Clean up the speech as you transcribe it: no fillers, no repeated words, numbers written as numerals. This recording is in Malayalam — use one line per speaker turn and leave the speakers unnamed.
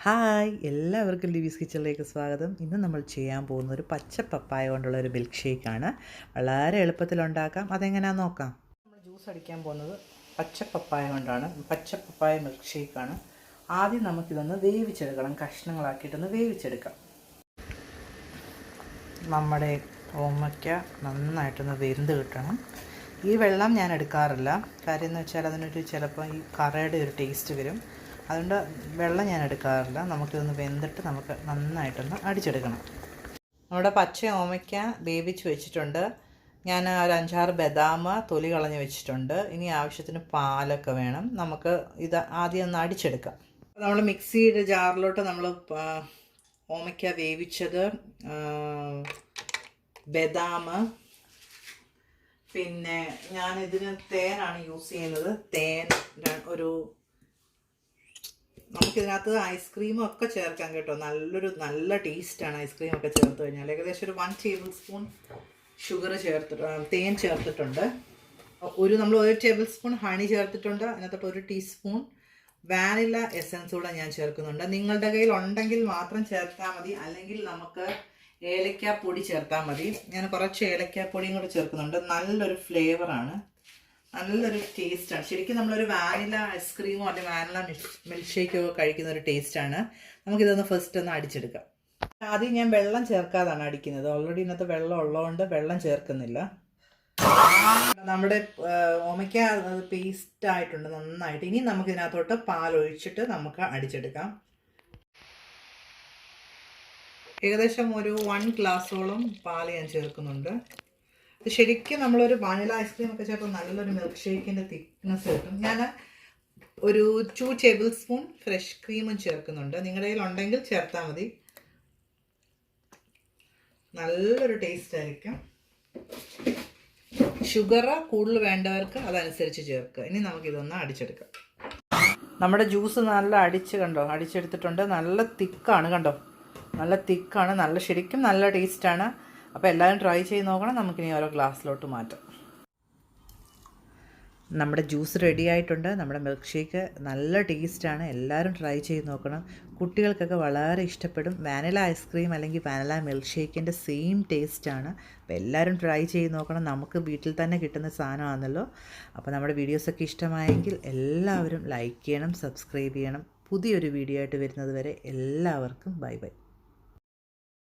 ഹായ്, എല്ലാവർക്കും ലിവീസ് കിച്ചണിലേക്ക് സ്വാഗതം. ഇന്ന് നമ്മൾ ചെയ്യാൻ പോകുന്ന ഒരു പച്ച പപ്പായ കൊണ്ടുള്ള ഒരു മിൽക്ക് ഷേക്കാണ്. വളരെ എളുപ്പത്തിലുണ്ടാക്കാം. അതെങ്ങനെയാണെന്ന് നോക്കാം. നമ്മൾ ജ്യൂസ് അടിക്കാൻ പോകുന്നത് പച്ച പപ്പായ കൊണ്ടാണ്. പച്ച പപ്പായ മിൽക്ക് ഷേക്കാണ്. ആദ്യം നമുക്കിതൊന്ന് വേവിച്ചെടുക്കണം. കഷ്ണങ്ങളാക്കിയിട്ടൊന്ന് വേവിച്ചെടുക്കാം. നമ്മുടെ ഓമയ്ക്ക നന്നായിട്ടൊന്ന് വെന്ത് കിട്ടണം. ഈ വെള്ളം ഞാൻ എടുക്കാറില്ല. കാര്യം എന്ന് വെച്ചാൽ അതിനൊരു ചിലപ്പോൾ ഈ കറയുടെ ഒരു ടേസ്റ്റ് വരും. അതുകൊണ്ട് വെള്ളം ഞാൻ എടുക്കാറില്ല. നമുക്കിതൊന്ന് വെന്തിട്ട് നമുക്ക് നന്നായിട്ടൊന്ന് അടിച്ചെടുക്കണം. നമ്മുടെ പച്ച ഓമയ്ക്ക വേവിച്ച് വെച്ചിട്ടുണ്ട്. ഞാൻ ഒരു 5-6 ബദാം തൊലി കളഞ്ഞ് വെച്ചിട്ടുണ്ട്. ഇനി ആവശ്യത്തിന് പാലൊക്കെ വേണം. നമുക്ക് ഇത് ആദ്യം ഒന്ന് അടിച്ചെടുക്കാം. നമ്മൾ മിക്സിയുടെ ജാറിലോട്ട് നമ്മൾ ഓമയ്ക്ക വേവിച്ചത്, ബദാം, പിന്നെ ഞാനിതിന് തേനാണ് യൂസ് ചെയ്യുന്നത്. തേൻ നമുക്കിതിനകത്ത് ഐസ്ക്രീമും ഒക്കെ ചേർക്കാം കേട്ടോ. നല്ല ടേസ്റ്റാണ് ഐസ്ക്രീമൊക്കെ ചേർത്ത് കഴിഞ്ഞാൽ. ഏകദേശം ഒരു 1 ടേബിൾ സ്പൂൺ ഷുഗർ തേൻ ചേർത്തിട്ടുണ്ട്. നമ്മൾ 1 ടേബിൾ സ്പൂൺ ഹണി ചേർത്തിട്ടുണ്ട്. അതിനകത്തോട്ട് 1 ടീസ്പൂൺ വാനില എസൻസ് കൂടെ ഞാൻ ചേർക്കുന്നുണ്ട്. നിങ്ങളുടെ കയ്യിൽ ഉണ്ടെങ്കിൽ മാത്രം ചേർത്താൽ മതി, അല്ലെങ്കിൽ നമുക്ക് ഏലക്കാപ്പൊടി ചേർത്താൽ മതി. ഞാൻ കുറച്ച് ഏലക്കാപ്പൊടിയും കൂടെ ചേർക്കുന്നുണ്ട്. നല്ലൊരു ഫ്ലേവറാണ്, നല്ലൊരു ടേസ്റ്റാണ്. ശരിക്കും നമ്മളൊരു വാനില ഐസ്ക്രീമോ അല്ലെങ്കിൽ വാനില മിൽക്ക് ഷേക്കോ കഴിക്കുന്ന ഒരു ടേസ്റ്റാണ്. നമുക്കിതൊന്ന് ഫസ്റ്റ് ഒന്ന് അടിച്ചെടുക്കാം. ആദ്യം ഞാൻ വെള്ളം ചേർക്കാതാണ് അടിക്കുന്നത്. ഓൾറെഡി ഇന്നത്തെ വെള്ളം ഉള്ളതുകൊണ്ട് വെള്ളം ചേർക്കുന്നില്ല. നമ്മുടെ ഓമയ്ക്ക പേസ്റ്റ് ആയിട്ടുണ്ട് നന്നായിട്ട്. ഇനി നമുക്ക് ഇതിനകത്തോട്ട് പാലൊഴിച്ചിട്ട് നമുക്ക് അടിച്ചെടുക്കാം. ഏകദേശം ഒരു 1 ഗ്ലാസോളം പാൽ ഞാൻ ചേർക്കുന്നുണ്ട്. ഇത് ശരിക്കും നമ്മളൊരു വാനില ഐസ്ക്രീം ഒക്കെ ചേർത്ത് നല്ലൊരു മിൽക്ക് ഷേക്കിൻ്റെ തിക്നെസ് കിട്ടും. ഞാൻ ഒരു 2 ടേബിൾ സ്പൂൺ ഫ്രഷ് ക്രീമും ചേർക്കുന്നുണ്ട്. നിങ്ങളുടെ കയ്യിൽ ഉണ്ടെങ്കിൽ ചേർത്താൽ മതി. നല്ലൊരു ടേസ്റ്റ് ആയിരിക്കും. ഷുഗർ കൂടുതൽ വേണ്ടവർക്ക് അതനുസരിച്ച് ചേർക്കുക. ഇനി നമുക്കിതൊന്ന് അടിച്ചെടുക്കാം. നമ്മുടെ ജ്യൂസ് നല്ല അടിച്ചെടുത്തിട്ടുണ്ട്. നല്ല തിക്കാണ് കണ്ടോ, നല്ല തിക്കാണ്. ശരിക്കും നല്ല ടേസ്റ്റാണ്. അപ്പോൾ എല്ലാവരും ട്രൈ ചെയ്ത് നോക്കണം. നമുക്കിനി ഓരോ ഗ്ലാസ്സിലോട്ട് മാറ്റാം. നമ്മുടെ ജ്യൂസ് റെഡി ആയിട്ടുണ്ട്. നമ്മുടെ മിൽക്ക് ഷേക്ക് നല്ല ടേസ്റ്റാണ്. എല്ലാവരും ട്രൈ ചെയ്ത് നോക്കണം. കുട്ടികൾക്കൊക്കെ വളരെ ഇഷ്ടപ്പെടും. വാനില ഐസ്ക്രീം അല്ലെങ്കിൽ വാനില മിൽക്ക് ഷേക്കിൻ്റെ സെയിം ടേസ്റ്റാണ്. അപ്പോൾ എല്ലാവരും ട്രൈ ചെയ്ത് നോക്കണം. നമുക്ക് വീട്ടിൽ തന്നെ കിട്ടുന്ന സാധനമാണല്ലോ. അപ്പോൾ നമ്മുടെ വീഡിയോസൊക്കെ ഇഷ്ടമായെങ്കിൽ എല്ലാവരും ലൈക്ക് ചെയ്യണം, സബ്സ്ക്രൈബ് ചെയ്യണം. പുതിയൊരു വീഡിയോ ആയിട്ട് വരുന്നത് വരെ എല്ലാവർക്കും ബൈ ബൈ.